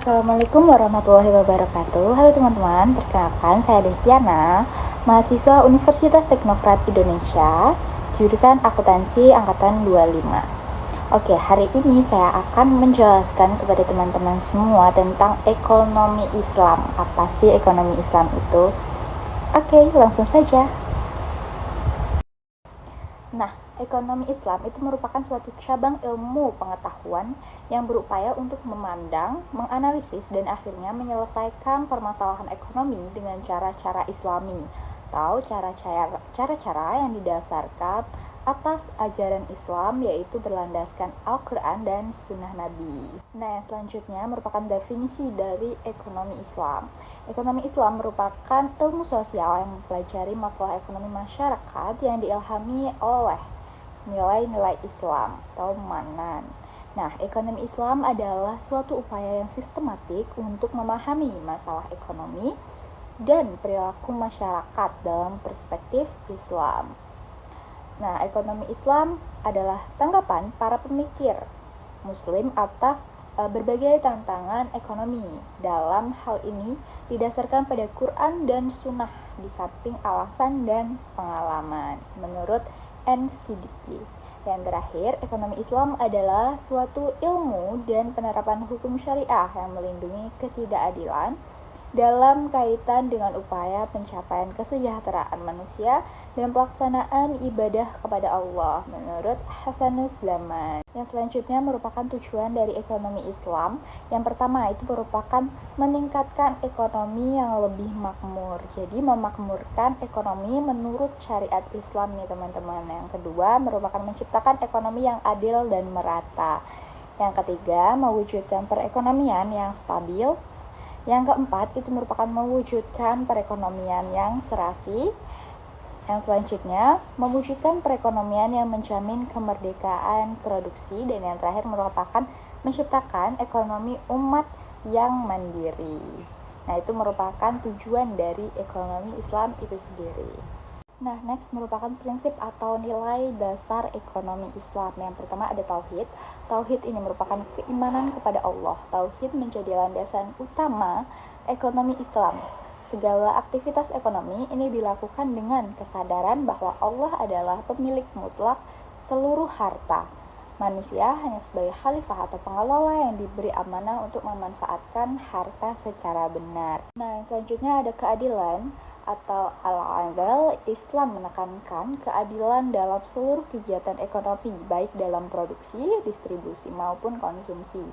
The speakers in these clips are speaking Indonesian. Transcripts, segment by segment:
Assalamualaikum warahmatullahi wabarakatuh. Halo teman-teman, perkenalkan saya Destiana, mahasiswa Universitas Teknokrat Indonesia, jurusan Akuntansi angkatan 25. Oke, hari ini saya akan menjelaskan kepada teman-teman semua tentang ekonomi Islam. Apa sih ekonomi Islam itu? Oke, langsung saja. Nah, ekonomi Islam itu merupakan suatu cabang ilmu pengetahuan yang berupaya untuk memandang, menganalisis, dan akhirnya menyelesaikan permasalahan ekonomi dengan cara-cara Islami atau cara-cara yang didasarkan atas ajaran Islam, yaitu berlandaskan Al-Quran dan Sunnah Nabi. Nah, yang selanjutnya merupakan definisi dari ekonomi Islam. Ekonomi Islam merupakan ilmu sosial yang mempelajari masalah ekonomi masyarakat yang diilhami oleh nilai-nilai Islam atau manan. Nah, ekonomi Islam adalah suatu upaya yang sistematik untuk memahami masalah ekonomi dan perilaku masyarakat dalam perspektif Islam. Nah, ekonomi Islam adalah tanggapan para pemikir Muslim atas berbagai tantangan ekonomi. Dalam hal ini didasarkan pada Quran dan Sunnah di samping alasan dan pengalaman menurut N. Siddiqi. Yang terakhir, ekonomi Islam adalah suatu ilmu dan penerapan hukum syariah yang melindungi ketidakadilan dalam kaitan dengan upaya pencapaian kesejahteraan manusia dan pelaksanaan ibadah kepada Allah menurut Hasanus Zaman. Yang selanjutnya merupakan tujuan dari ekonomi Islam. Yang pertama itu merupakan meningkatkan ekonomi yang lebih makmur. Jadi memakmurkan ekonomi menurut syariat Islam nih teman-teman. Yang kedua merupakan menciptakan ekonomi yang adil dan merata. Yang ketiga mewujudkan perekonomian yang stabil. Yang keempat, itu merupakan mewujudkan perekonomian yang serasi. Yang selanjutnya, mewujudkan perekonomian yang menjamin kemerdekaan produksi. Dan yang terakhir merupakan menciptakan ekonomi umat yang mandiri. Nah, itu merupakan tujuan dari ekonomi Islam itu sendiri. Nah, next merupakan prinsip atau nilai dasar ekonomi Islam. Yang pertama ada tauhid. Tauhid ini merupakan keimanan kepada Allah. Tauhid menjadi landasan utama ekonomi Islam. Segala aktivitas ekonomi ini dilakukan dengan kesadaran bahwa Allah adalah pemilik mutlak seluruh harta. Manusia hanya sebagai khalifah atau pengelola yang diberi amanah untuk memanfaatkan harta secara benar. Nah, selanjutnya ada keadilan atau al-adl. Islam menekankan keadilan dalam seluruh kegiatan ekonomi, baik dalam produksi, distribusi maupun konsumsi.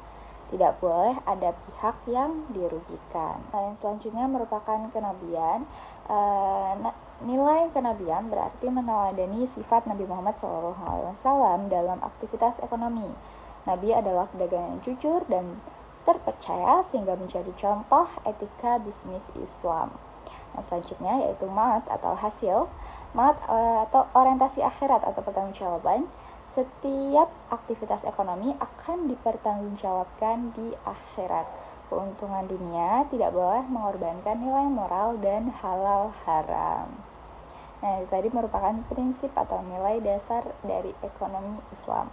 Tidak boleh ada pihak yang dirugikan. Nah, yang selanjutnya merupakan kenabian. Nilai kenabian berarti meneladani sifat Nabi Muhammad SAW dalam aktivitas ekonomi. Nabi adalah pedagang yang jujur dan terpercaya sehingga menjadi contoh etika bisnis Islam. Nah, selanjutnya yaitu ma'ad atau hasil. Ma'ad atau orientasi akhirat atau pertanggungjawaban. Setiap aktivitas ekonomi akan dipertanggungjawabkan di akhirat. Keuntungan dunia tidak boleh mengorbankan nilai moral dan halal haram. Nah, itu tadi merupakan prinsip atau nilai dasar dari ekonomi Islam.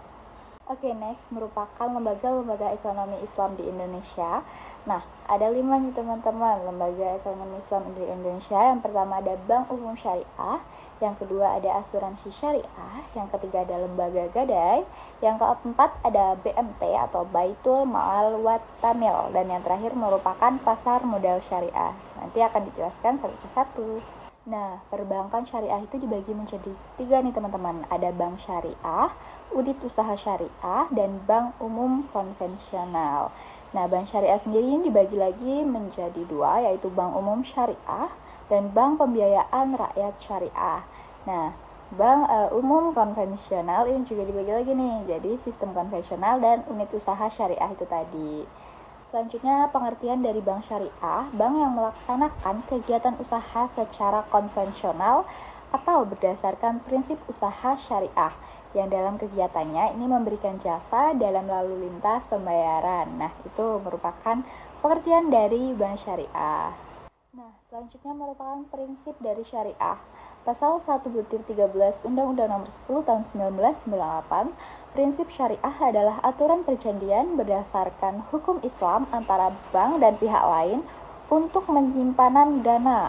Oke, next merupakan lembaga-lembaga ekonomi Islam di Indonesia. Nah, ada 5 nih teman-teman lembaga ekonomi Islam di Indonesia. Yang pertama ada Bank Umum Syariah, yang kedua ada Asuransi Syariah, yang ketiga ada Lembaga Gadai, yang keempat ada BMT atau Baitul Maal wa Tamil, dan yang terakhir merupakan Pasar Modal Syariah. Nanti akan dijelaskan satu persatu. Nah, perbankan syariah itu dibagi menjadi 3 nih teman-teman. Ada bank syariah, unit usaha syariah, dan bank umum konvensional. Nah, bank syariah sendiri ini dibagi lagi menjadi 2, yaitu bank umum syariah dan bank pembiayaan rakyat syariah. Nah, bank umum konvensional ini juga dibagi lagi nih, jadi sistem konvensional dan unit usaha syariah itu tadi. Selanjutnya, pengertian dari bank syariah, bank yang melaksanakan kegiatan usaha secara konvensional atau berdasarkan prinsip usaha syariah, yang dalam kegiatannya ini memberikan jasa dalam lalu lintas pembayaran. Nah, itu merupakan pengertian dari bank syariah. Nah, selanjutnya merupakan prinsip dari syariah. Pasal 1/13 Undang-Undang Nomor 10 Tahun 1998, prinsip syariah adalah aturan perjanjian berdasarkan hukum Islam antara bank dan pihak lain untuk penyimpanan dana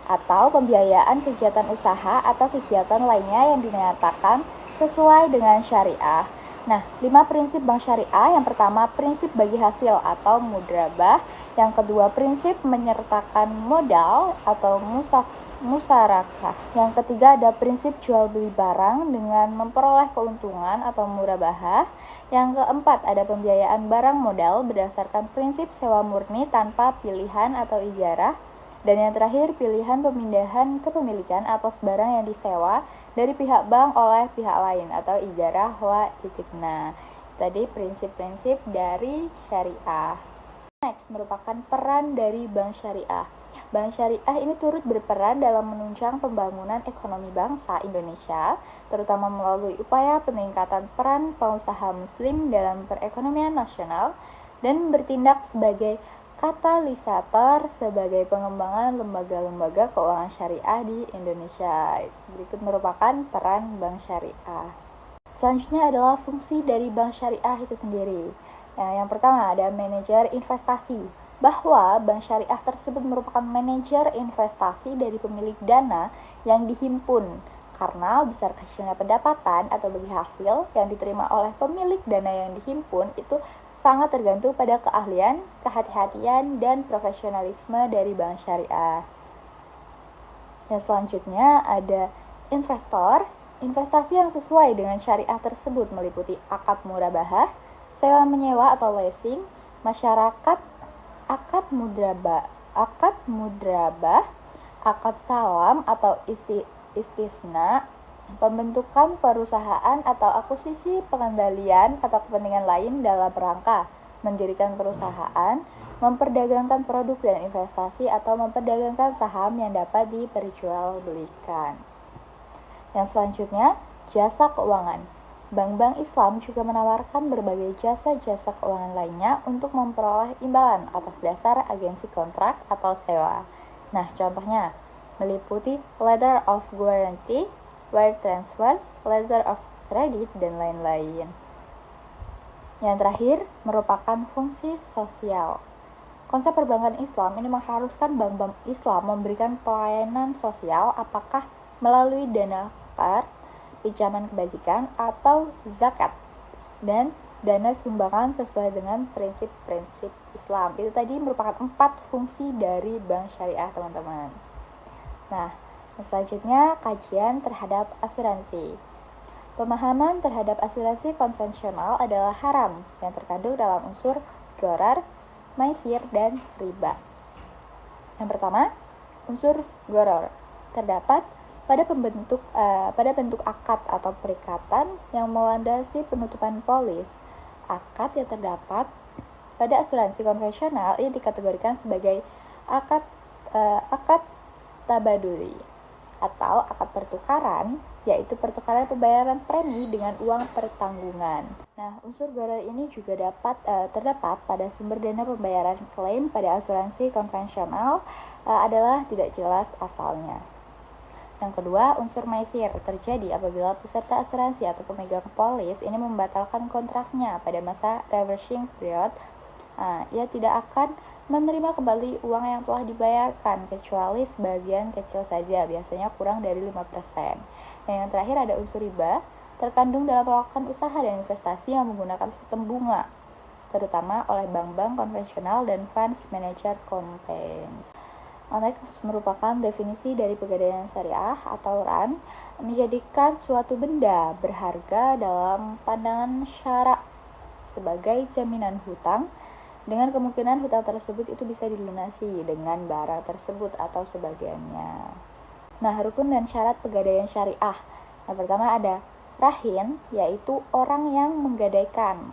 atau pembiayaan kegiatan usaha atau kegiatan lainnya yang dinyatakan sesuai dengan syariah. Nah, 5 prinsip bank syariah. Yang pertama, prinsip bagi hasil atau mudrabah. Yang kedua, prinsip menyertakan modal atau musarakah. Yang ketiga, ada prinsip jual beli barang dengan memperoleh keuntungan atau murabahah. Yang keempat, ada pembiayaan barang modal berdasarkan prinsip sewa murni tanpa pilihan atau ijarah. Dan yang terakhir, pilihan pemindahan kepemilikan atas barang yang disewa dari pihak bank oleh pihak lain atau ijarah wa itikna. Tadi prinsip-prinsip dari syariah. Next, merupakan peran dari bank syariah. Bank syariah ini turut berperan dalam menunjang pembangunan ekonomi bangsa Indonesia, terutama melalui upaya peningkatan peran pengusaha muslim dalam perekonomian nasional dan bertindak sebagai katalisator sebagai pengembangan lembaga-lembaga keuangan syariah di Indonesia. Berikut merupakan peran bank syariah. Selanjutnya adalah fungsi dari bank syariah itu sendiri. Yang pertama ada manajer investasi, bahwa bank syariah tersebut merupakan manajer investasi dari pemilik dana yang dihimpun karena besar kecilnya pendapatan atau bagi hasil yang diterima oleh pemilik dana yang dihimpun itu sangat tergantung pada keahlian, kehati-hatian, dan profesionalisme dari bank syariah. Yang selanjutnya ada investor. Investasi yang sesuai dengan syariah tersebut meliputi akad murabahah, sewa menyewa atau leasing, masyarakat, akad mudrabah, akad salam atau istisna, pembentukan perusahaan atau akuisisi pengendalian atau kepentingan lain dalam rangka mendirikan perusahaan, memperdagangkan produk dan investasi atau memperdagangkan saham yang dapat diperjualbelikan. Yang selanjutnya, jasa keuangan. Bank-bank Islam juga menawarkan berbagai jasa-jasa keuangan lainnya untuk memperoleh imbalan atas dasar agensi kontrak atau sewa. Nah, contohnya meliputi letter of guarantee, wire transfer, letter of credit, dan lain-lain. Yang terakhir, merupakan fungsi sosial. Konsep perbankan Islam ini mengharuskan bank-bank Islam memberikan pelayanan sosial apakah melalui dana pinjaman kebajikan atau zakat dan dana sumbangan sesuai dengan prinsip-prinsip Islam. Itu tadi merupakan 4 fungsi dari bank syariah, teman-teman. Nah, selanjutnya kajian terhadap asuransi. Pemahaman terhadap asuransi konvensional adalah haram yang terkandung dalam unsur gharar, maisir, dan riba. Yang pertama, unsur gharar terdapat pada bentuk akad atau perikatan yang melandasi penutupan polis. Akad yang terdapat pada asuransi konvensional ini dikategorikan sebagai akad tabaduli atau akad pertukaran, yaitu pertukaran pembayaran premi dengan uang pertanggungan. Nah, unsur gharar ini juga terdapat pada sumber dana pembayaran klaim pada asuransi konvensional adalah tidak jelas asalnya. Yang kedua, unsur maisir terjadi apabila peserta asuransi atau pemegang polis ini membatalkan kontraknya pada masa reversing period. Ia tidak akan menerima kembali uang yang telah dibayarkan kecuali sebagian kecil saja, biasanya kurang dari 5%. Dan yang terakhir ada unsur riba terkandung dalam melakukan usaha dan investasi yang menggunakan sistem bunga, terutama oleh bank-bank konvensional dan funds manager companies. Next merupakan definisi dari pegadaian syariah atau RAN, menjadikan suatu benda berharga dalam pandangan syara sebagai jaminan hutang dengan kemungkinan hutang tersebut itu bisa dilunasi dengan barang tersebut atau sebagiannya. Nah, rukun dan syarat pegadaian syariah. Yang pertama ada rahin, yaitu orang yang menggadaikan.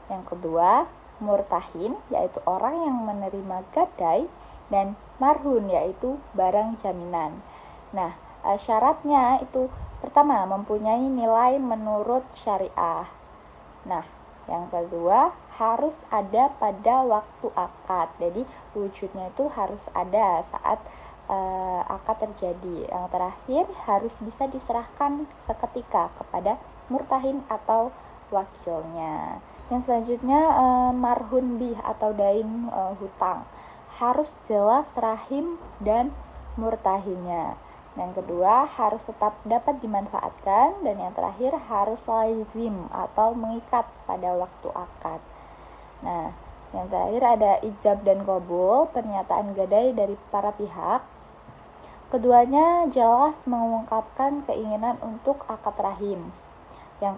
Yang kedua, murtahin, yaitu orang yang menerima gadai, dan marhun, yaitu barang jaminan. Nah, syaratnya itu pertama mempunyai nilai menurut syariah. Nah, yang kedua harus ada pada waktu akad. Jadi wujudnya itu harus ada saat akad terjadi. Yang terakhir, harus bisa diserahkan seketika kepada murtahin atau wakilnya. Yang selanjutnya, marhun bih atau dain hutang. Harus jelas rahim dan murtahinnya. Yang kedua, harus tetap dapat dimanfaatkan. Dan yang terakhir, harus lazim atau mengikat pada waktu akad. Nah, yang terakhir ada ijab dan qabul, pernyataan gadai dari para pihak. Keduanya jelas mengungkapkan keinginan untuk akad rahim. Yang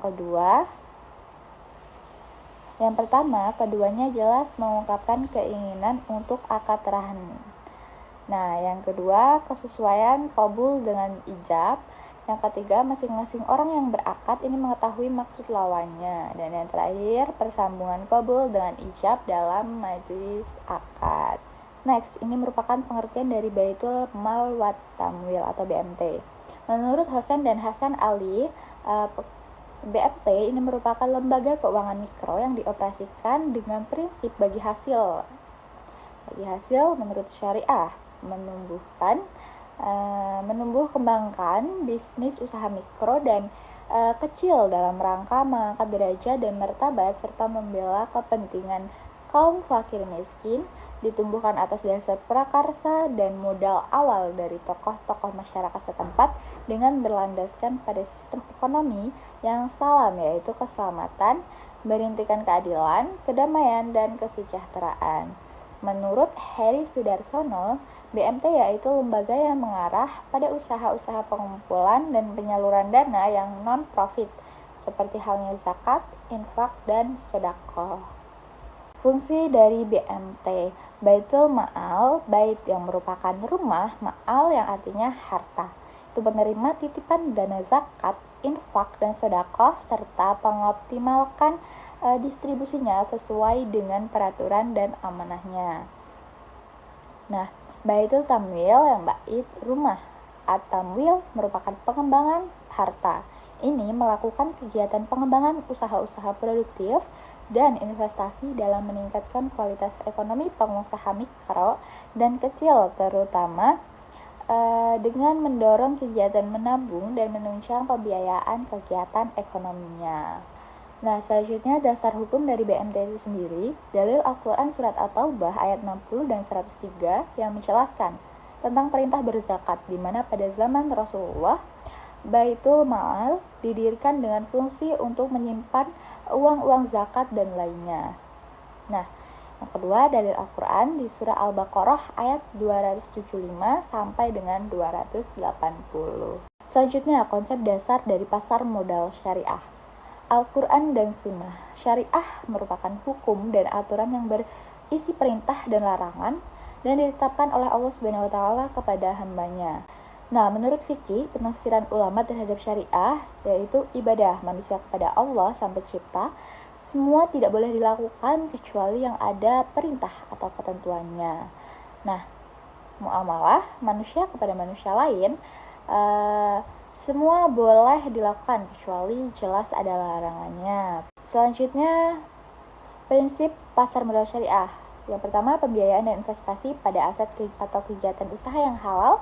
pertama, keduanya jelas mengungkapkan keinginan untuk akad rahim. Nah, yang kedua, kesesuaian qabul dengan ijab. Yang ketiga, masing-masing orang yang berakad ini mengetahui maksud lawannya. Dan yang terakhir, persambungan qabul dengan ijab dalam majelis akad. Next, ini merupakan pengertian dari Baitul Mal wat Tamwil atau BMT. Menurut Hosen dan Hasan Ali, BMT ini merupakan lembaga keuangan mikro yang dioperasikan dengan prinsip bagi hasil menurut syariah, menumbuh kembangkan bisnis usaha mikro dan kecil dalam rangka mengangkat derajat dan martabat serta membela kepentingan kaum fakir miskin, ditumbuhkan atas dasar prakarsa dan modal awal dari tokoh-tokoh masyarakat setempat dengan berlandaskan pada sistem ekonomi yang salam, yaitu keselamatan, berintikan keadilan, kedamaian, dan kesejahteraan. Menurut Heri Sudarsono, BMT yaitu lembaga yang mengarah pada usaha-usaha pengumpulan dan penyaluran dana yang non-profit, seperti halnya zakat, infak, dan sedekah. Fungsi dari BMT, Baitul Ma'al, bait yang merupakan rumah, ma'al yang artinya harta. Itu menerima titipan dana zakat, infak, dan sedekah serta mengoptimalkan distribusinya sesuai dengan peraturan dan amanahnya. Nah, Baitul Tamwil yang bait rumah, At-Tamwil merupakan pengembangan harta. Ini melakukan kegiatan pengembangan usaha-usaha produktif dan investasi dalam meningkatkan kualitas ekonomi pengusaha mikro dan kecil, terutama dengan mendorong kegiatan menabung dan menunjang pembiayaan kegiatan ekonominya. Nah, selanjutnya dasar hukum dari BMT itu sendiri, dalil Al-Quran Surat At-Taubah ayat 60 dan 103 yang menjelaskan tentang perintah berzakat, di mana pada zaman Rasulullah, Baitul Ma'al didirikan dengan fungsi untuk menyimpan uang-uang zakat dan lainnya. Nah, yang kedua, dalil Al-Quran di surah Al-Baqarah ayat 275 sampai dengan 280. Selanjutnya, konsep dasar dari pasar modal syariah. Al-Quran dan Sunnah. Syariah merupakan hukum dan aturan yang berisi perintah dan larangan dan ditetapkan oleh Allah Subhanahu wa taala kepada hambanya. Nah, menurut fikih, penafsiran ulama terhadap syariah yaitu ibadah manusia kepada Allah Sang Pencipta, semua tidak boleh dilakukan kecuali yang ada perintah atau ketentuannya. Nah, muamalah manusia kepada manusia lain semua boleh dilakukan kecuali jelas ada larangannya. Selanjutnya, prinsip pasar modal syariah. Yang pertama, pembiayaan dan investasi pada aset atau kegiatan usaha yang halal,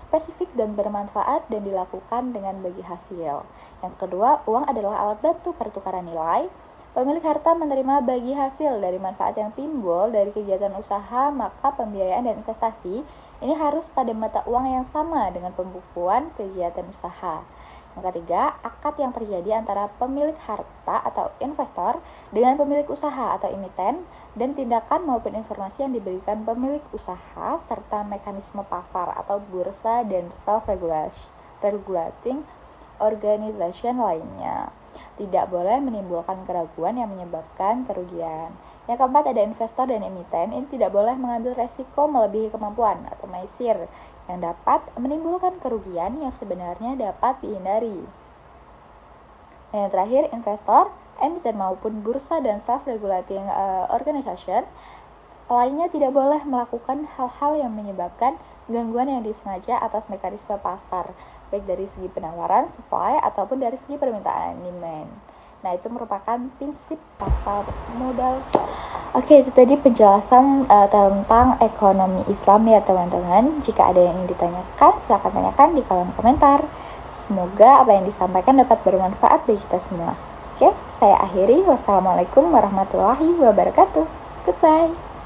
spesifik dan bermanfaat dan dilakukan dengan bagi hasil. Yang kedua, uang adalah alat bantu pertukaran nilai. Pemilik harta menerima bagi hasil dari manfaat yang timbul dari kegiatan usaha, maka pembiayaan dan investasi ini harus pada mata uang yang sama dengan pembukuan kegiatan usaha. Yang ketiga, akad yang terjadi antara pemilik harta atau investor dengan pemilik usaha atau emiten dan tindakan maupun informasi yang diberikan pemilik usaha serta mekanisme pasar atau bursa dan self-regulating organization lainnya. Tidak boleh menimbulkan keraguan yang menyebabkan kerugian. Yang keempat, ada investor dan emiten. Ini tidak boleh mengambil resiko melebihi kemampuan atau maisir yang dapat menimbulkan kerugian yang sebenarnya dapat dihindari. Dan yang terakhir, investor, emiten maupun bursa dan self-regulating organization lainnya tidak boleh melakukan hal-hal yang menyebabkan gangguan yang disengaja atas mekanisme pasar, baik dari segi penawaran, supply, ataupun dari segi permintaan, demand. Nah, itu merupakan prinsip pasar modal. Oke, itu tadi penjelasan tentang ekonomi Islam ya teman-teman. Jika ada yang ingin ditanyakan, silahkan tanyakan di kolom komentar. Semoga apa yang disampaikan dapat bermanfaat bagi kita semua. Oke, saya akhiri. Wassalamualaikum warahmatullahi wabarakatuh. Goodbye.